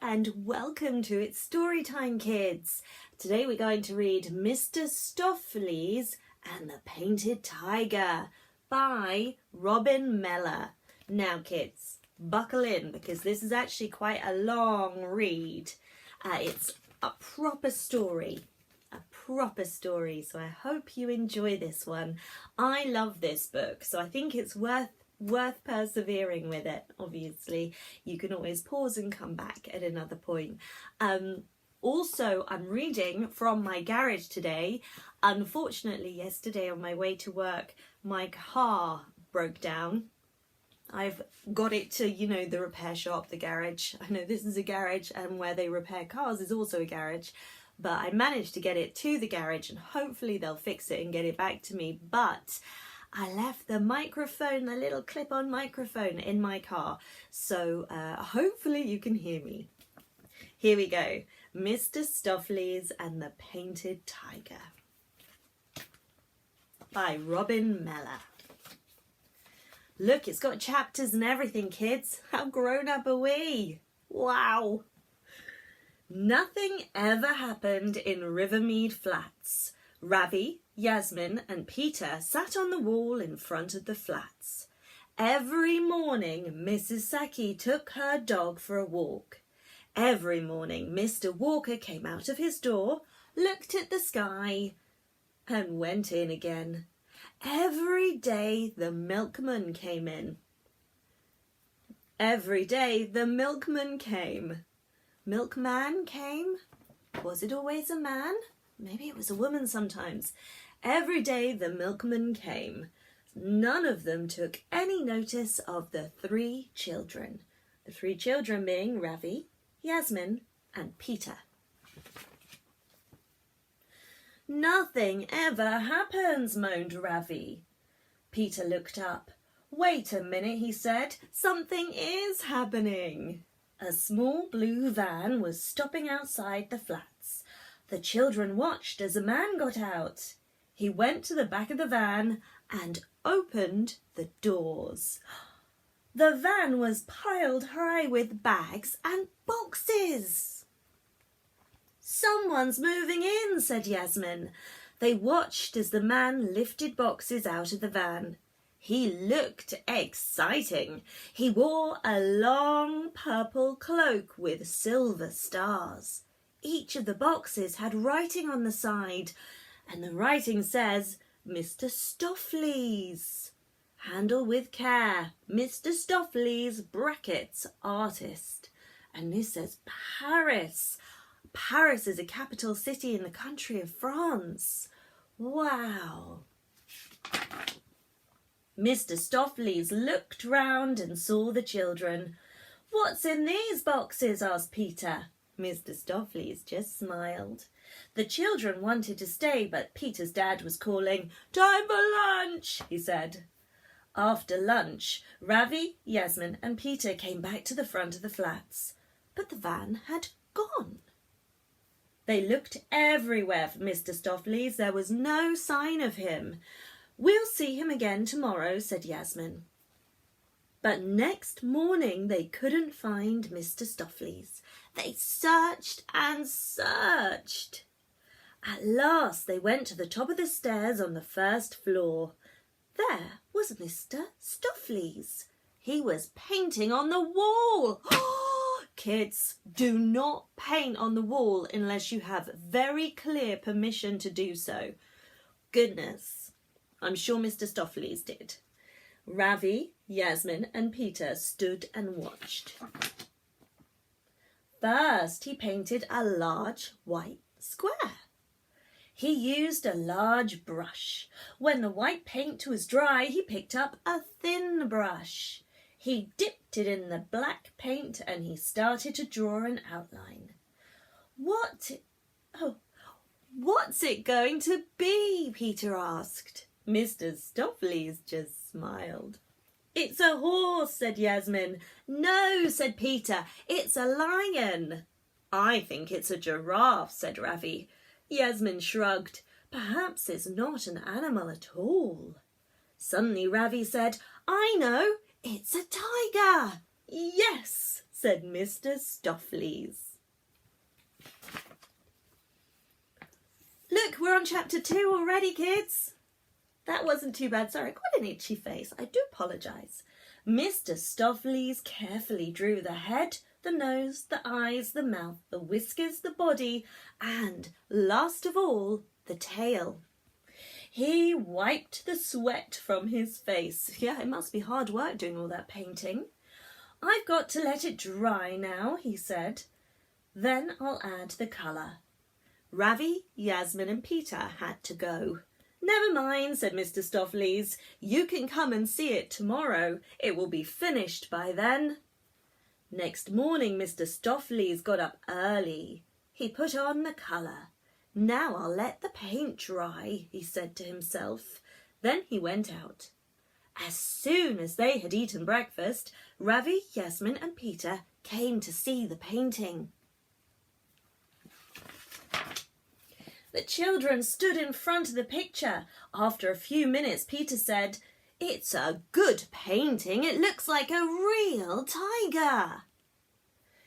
and welcome to It's Story Time, kids. Today we're going to read Mr. Stofflees and the Painted Tiger by Robin Mellor. Now kids, buckle in because this is actually quite a long read. It's a proper story, so I hope you enjoy this one. I love this book, so I think it's worth persevering with it. Obviously you can always pause and come back at another point. Also, I'm reading from my garage today. Unfortunately, yesterday on my way to work my car broke down. I've got it to, the repair shop, the garage. I know this is a garage, and where they repair cars is also a garage, but I managed to get it to the garage and hopefully they'll fix it and get it back to me. But I left the microphone, the little clip-on microphone, in my car, so hopefully you can hear me. Here we go. Mr. Stofflees and the Painted Tiger by Robin Mellor. Look, it's got chapters and everything, kids. How grown up are we? Wow. Nothing ever happened in Rivermead Flats. Ravi, Yasmin and Peter sat on the wall in front of the flats. Every morning Mrs. Saki took her dog for a walk. Every morning Mr. Walker came out of his door, looked at the sky and went in again. Every day the milkman came in. Every day the milkman came. Milkman came? Was it always a man? Maybe it was a woman sometimes. Every day the milkman came. None of them took any notice of the three children. The three children being Ravi, Yasmin and Peter. Nothing ever happens, moaned Ravi. Peter looked up. Wait a minute, he said. Something is happening. A small blue van was stopping outside the flats. The children watched as a man got out. He went to the back of the van and opened the doors. The van was piled high with bags and boxes. Someone's moving in, said Yasmin. They watched as the man lifted boxes out of the van. He looked exciting. He wore a long purple cloak with silver stars. Each of the boxes had writing on the side, and the writing says, Mr. Stofflees. Handle with care. Mr. Stofflees, brackets, artist. And this says Paris. Paris is a capital city in the country of France. Wow. Mr. Stofflees looked round and saw the children. What's in these boxes? Asked Peter. Mr. Stofflees just smiled. The children wanted to stay, but Peter's dad was calling. Time for lunch, he said. After lunch, Ravi, Yasmin and Peter came back to the front of the flats, but the van had gone. They looked everywhere for Mr. Stofflees. There was no sign of him. We'll see him again tomorrow, said Yasmin. But next morning they couldn't find Mr. Stofflees. They searched and searched. At last they went to the top of the stairs on the first floor. There was Mr. Stofflees. He was painting on the wall. Kids, do not paint on the wall unless you have very clear permission to do so. Goodness, I'm sure Mr. Stofflees did. Ravi, Yasmin and Peter stood and watched. First, he painted a large white square. He used a large brush. When the white paint was dry, he picked up a thin brush. He dipped it in the black paint and he started to draw an outline. What's it going to be? Peter asked. Mr. Stofflees just smiled. It's a horse, said Yasmin. No, said Peter, it's a lion. I think it's a giraffe, said Ravi. Yasmin shrugged. Perhaps it's not an animal at all. Suddenly Ravi said, I know, it's a tiger. Yes, said Mr. Stofflees. Look, we're on chapter 2 already, kids. That wasn't too bad. Sorry, quite an itchy face. I do apologise. Mr. Stofflees carefully drew the head, the nose, the eyes, the mouth, the whiskers, the body, and, last of all, the tail. He wiped the sweat from his face. Yeah, it must be hard work doing all that painting. I've got to let it dry now, he said. Then I'll add the colour. Ravi, Yasmin and Peter had to go. Never mind, said Mr. Stofflees. You can come and see it tomorrow. It will be finished by then. Next morning, Mr. Stofflees got up early. He put on the colour. Now I'll let the paint dry, he said to himself. Then he went out. As soon as they had eaten breakfast, Ravi, Yasmin and Peter came to see the painting. The children stood in front of the picture. After a few minutes, Peter said, "It's a good painting. It looks like a real tiger."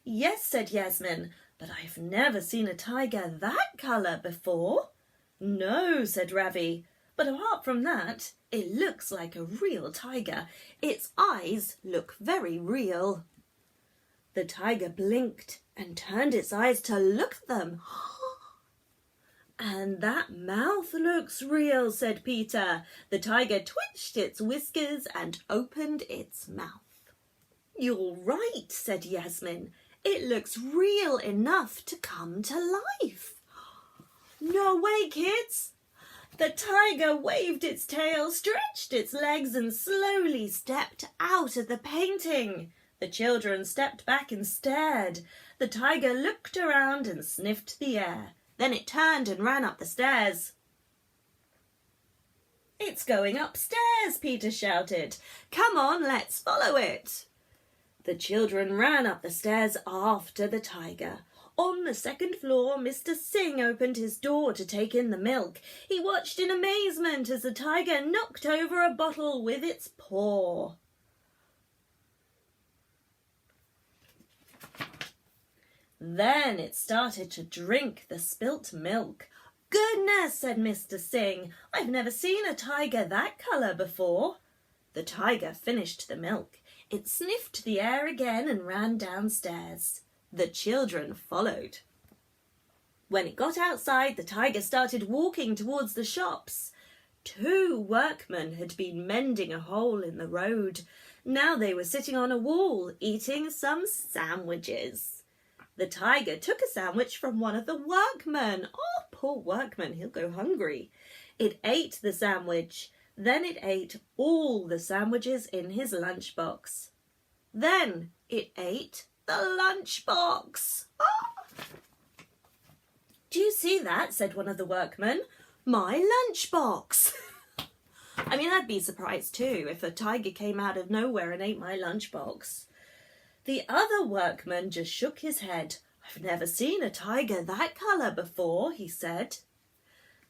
"Yes," said Yasmin, "but I've never seen a tiger that colour before." "No," said Ravi, "but apart from that, it looks like a real tiger. Its eyes look very real." The tiger blinked and turned its eyes to look at them. "And that mouth looks real," said Peter. The tiger twitched its whiskers and opened its mouth. "You're right," said Yasmin. "It looks real enough to come to life." "No way, kids!" The tiger waved its tail, stretched its legs and slowly stepped out of the painting. The children stepped back and stared. The tiger looked around and sniffed the air. Then it turned and ran up the stairs. "It's going upstairs," Peter shouted. "Come on, let's follow it." The children ran up the stairs after the tiger. On the second floor, Mr. Singh opened his door to take in the milk. He watched in amazement as the tiger knocked over a bottle with its paw. Then it started to drink the spilt milk. "Goodness," said Mr. Singh, "I've never seen a tiger that colour before." The tiger finished the milk. It sniffed the air again and ran downstairs. The children followed. When it got outside, the tiger started walking towards the shops. 2 workmen had been mending a hole in the road. Now they were sitting on a wall, eating some sandwiches. The tiger took a sandwich from one of the workmen. Oh, poor workman, he'll go hungry. It ate the sandwich. Then it ate all the sandwiches in his lunchbox. Then it ate the lunchbox. Oh! "Do you see that?" said one of the workmen. "My lunchbox." I mean, I'd be surprised too if a tiger came out of nowhere and ate my lunchbox. The other workman just shook his head. "I've never seen a tiger that colour before," he said.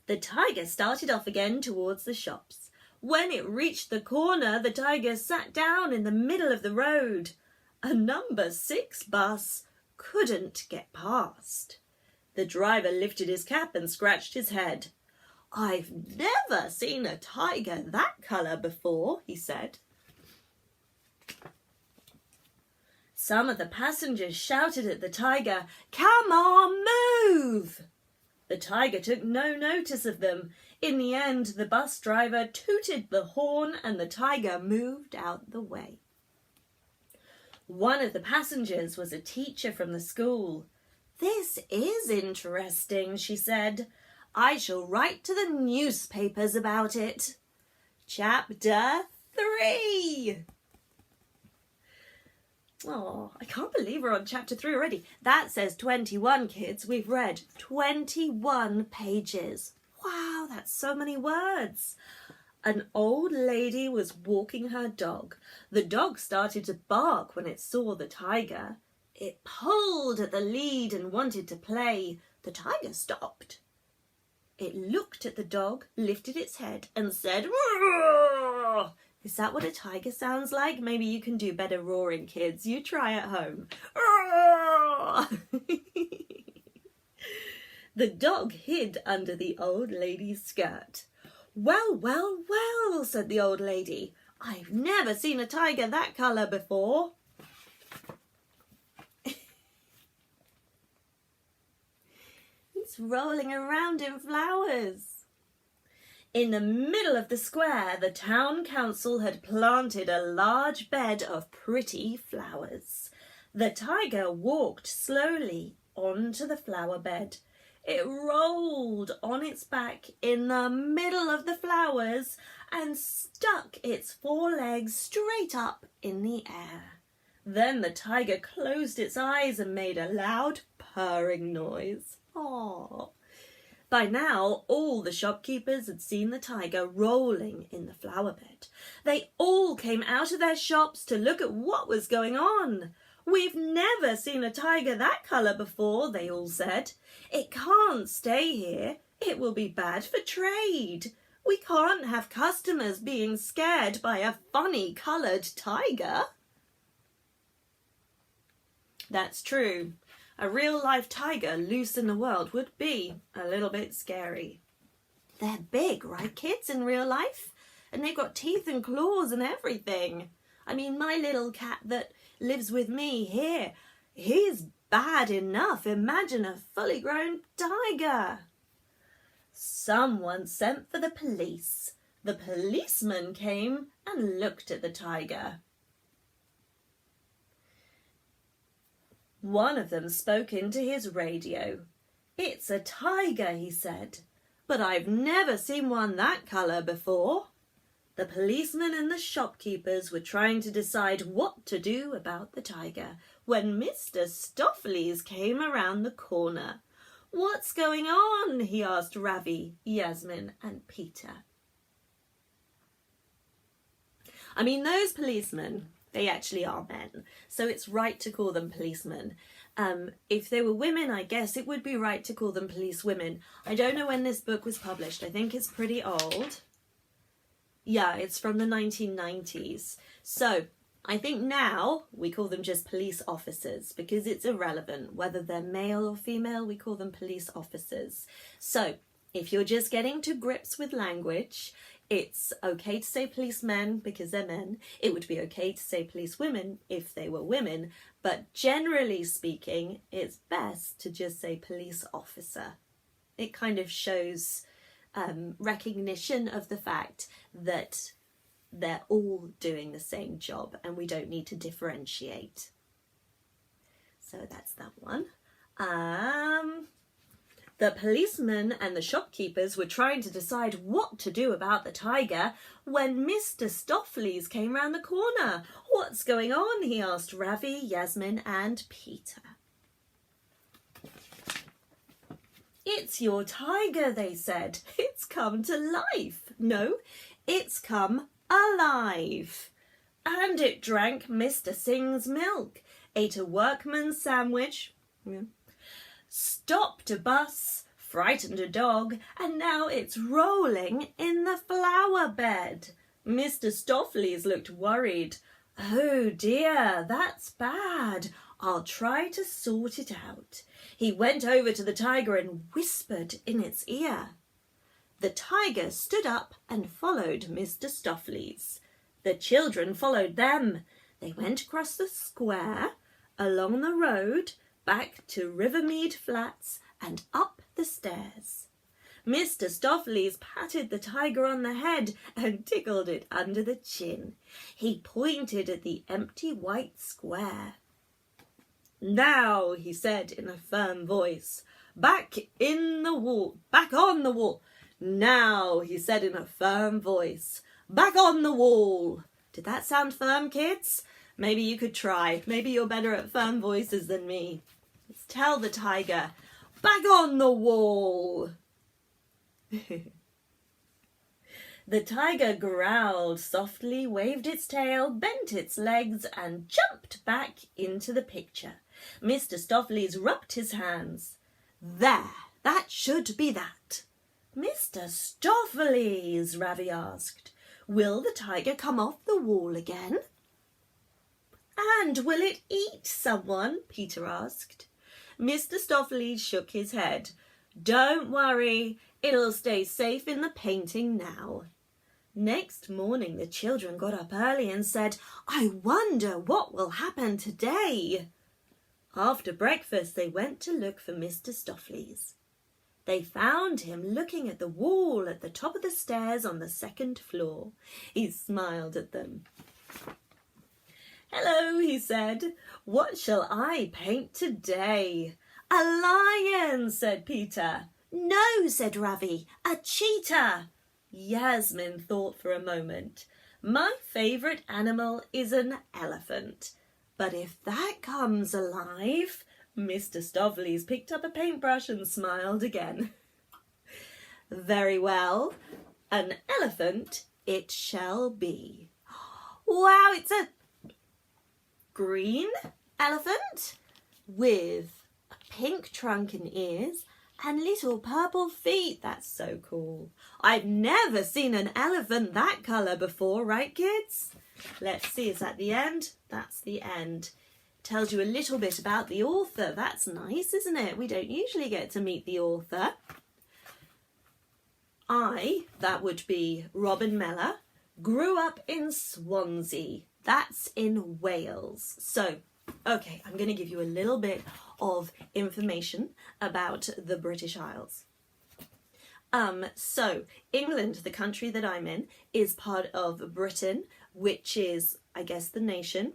The tiger started off again towards the shops. When it reached the corner, the tiger sat down in the middle of the road. A number 6 bus couldn't get past. The driver lifted his cap and scratched his head. "I've never seen a tiger that colour before," he said. Some of the passengers shouted at the tiger, "Come on, move!" The tiger took no notice of them. In the end, the bus driver tooted the horn and the tiger moved out the way. One of the passengers was a teacher from the school. "This is interesting," she said. "I shall write to the newspapers about it." Chapter 3. Oh, I can't believe we're on chapter 3 already. That says 21, kids. We've read 21 pages. Wow, that's so many words. An old lady was walking her dog. The dog started to bark when it saw the tiger. It pulled at the lead and wanted to play. The tiger stopped. It looked at the dog, lifted its head and said, "Roar!" Is that what a tiger sounds like? Maybe you can do better roaring, kids. You try at home. The dog hid under the old lady's skirt. Well, well, well, said the old lady. I've never seen a tiger that colour before. It's rolling around in flowers. In the middle of the square, the town council had planted a large bed of pretty flowers. The tiger walked slowly onto the flower bed. It rolled on its back in the middle of the flowers and stuck its forelegs straight up in the air. Then the tiger closed its eyes and made a loud purring noise. Aww. By now, all the shopkeepers had seen the tiger rolling in the flower bed. They all came out of their shops to look at what was going on. We've never seen a tiger that colour before, they all said. It can't stay here. It will be bad for trade. We can't have customers being scared by a funny coloured tiger. That's true. A real-life tiger loose in the world would be a little bit scary. They're big, right, kids, in real life? And they've got teeth and claws and everything. I mean, my little cat that lives with me here, he's bad enough. Imagine a fully grown tiger. Someone sent for the police. The policeman came and looked at the tiger. One of them spoke into his radio. It's a tiger, he said, but I've never seen one that colour before. The policeman and the shopkeepers were trying to decide what to do about the tiger when Mr. Stofflees came around the corner. What's going on? He asked Ravi, Yasmin and Peter. I mean, those policemen, they actually are men, so it's right to call them policemen. If they were women, I guess it would be right to call them policewomen. I don't know when this book was published. I think it's pretty old. Yeah, it's from the 1990s. So I think now we call them just police officers because it's irrelevant. Whether they're male or female, we call them police officers. So if you're just getting to grips with language, it's okay to say policemen because they're men. It would be okay to say policewomen if they were women. But generally speaking, it's best to just say police officer. It kind of shows recognition of the fact that they're all doing the same job and we don't need to differentiate. So that's that one. The policemen and the shopkeepers were trying to decide what to do about the tiger when Mr. Stofflees came round the corner. What's going on? He asked Ravi, Yasmin and Peter. It's your tiger, they said. It's come to life. No, it's come alive. And it drank Mr. Singh's milk, ate a workman's sandwich, stopped a bus, frightened a dog, and now it's rolling in the flower bed. Mr. Stofflees looked worried. Oh dear, that's bad. I'll try to sort it out. He went over to the tiger and whispered in its ear. The tiger stood up and followed Mr. Stofflees. The children followed them. They went across the square, along the road, back to Rivermead Flats and up the stairs. Mr. Stofflees patted the tiger on the head and tickled it under the chin. He pointed at the empty white square. Now, he said in a firm voice, back on the wall. Now, he said in a firm voice, back on the wall. Did that sound firm, kids? Maybe you could try. Maybe you're better at firm voices than me. Let's tell the tiger, back on the wall. The tiger growled softly, waved its tail, bent its legs and jumped back into the picture. Mr. Stofflees rubbed his hands. There, that should be that. Mr. Stofflees, Ravi asked, Will the tiger come off the wall again? And will it eat someone? Peter asked. Mr. Stofflees shook his head. Don't worry, it'll stay safe in the painting now. Next morning the children got up early and said, I wonder what will happen today. After breakfast they went to look for Mr. Stofflees. They found him looking at the wall at the top of the stairs on the second floor. He smiled at them. Hello, he said. What shall I paint today? A lion, said Peter. No, said Ravi, a cheetah. Yasmin thought for a moment. My favourite animal is an elephant. But if that comes alive... Mr. Stofflees picked up a paintbrush and smiled again. Very well, an elephant it shall be. Wow, it's a green elephant with a pink trunk and ears and little purple feet. That's so cool. I've never seen an elephant that colour before, right kids? Let's see, is that the end? That's the end. Tells you a little bit about the author. That's nice, isn't it? We don't usually get to meet the author. That would be Robin Mellor, grew up in Swansea. That's in Wales. So, okay, I'm going to give you a little bit of information about the British Isles. So, England, the country that I'm in, is part of Britain, which is, I guess, the nation.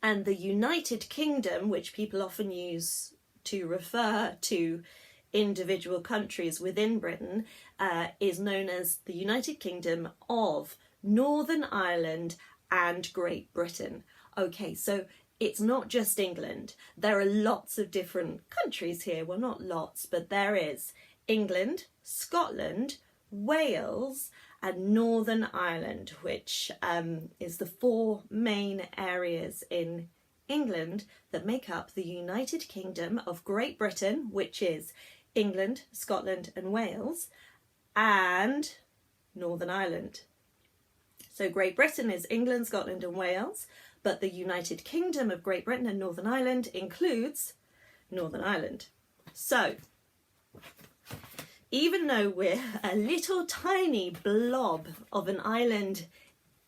And the United Kingdom, which people often use to refer to individual countries within Britain, is known as the United Kingdom of Northern Ireland and Great Britain. Okay, so it's not just England. There are lots of different countries here. Well, not lots, but there is England, Scotland, Wales, and Northern Ireland, which is the 4 main areas in England that make up the United Kingdom of Great Britain, which is England, Scotland and Wales, and Northern Ireland. So Great Britain is England, Scotland and Wales, but the United Kingdom of Great Britain and Northern Ireland includes Northern Ireland. So, even though we're a little tiny blob of an island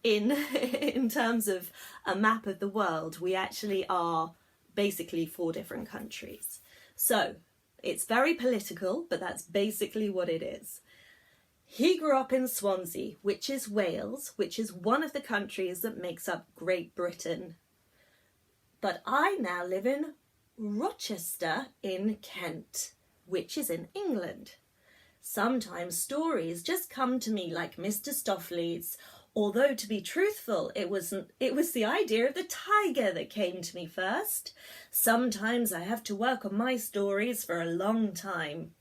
in terms of a map of the world, we actually are basically 4 different countries. So it's very political, but that's basically what it is. He grew up in Swansea, which is Wales, which is one of the countries that makes up Great Britain. But I now live in Rochester in Kent, which is in England. Sometimes stories just come to me like Mr. Stofflees, although to be truthful, it was the idea of the tiger that came to me first. Sometimes I have to work on my stories for a long time.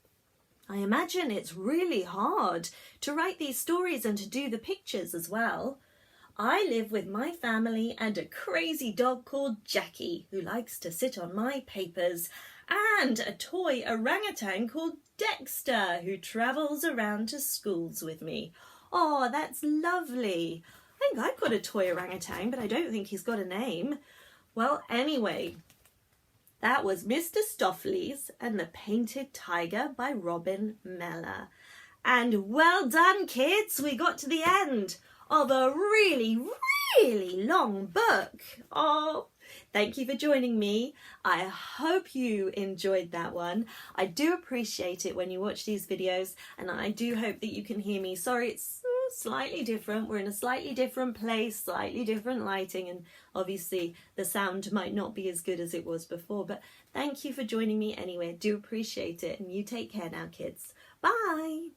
I imagine it's really hard to write these stories and to do the pictures as well. I live with my family and a crazy dog called Jackie, who likes to sit on my papers, and a toy orangutan called Dexter, who travels around to schools with me. Oh, that's lovely. I think I've got a toy orangutan, but I don't think he's got a name. Well, anyway, that was Mr. Stofflees and the Painted Tiger by Robin Mellor. And well done, kids. We got to the end of a really, really long book. Oh, thank you for joining me. I hope you enjoyed that one. I do appreciate it when you watch these videos, and I do hope that you can hear me. Sorry, it's slightly different. We're in a slightly different place, slightly different lighting, and obviously the sound might not be as good as it was before, but thank you for joining me anyway. I do appreciate it, and you take care now, kids. Bye.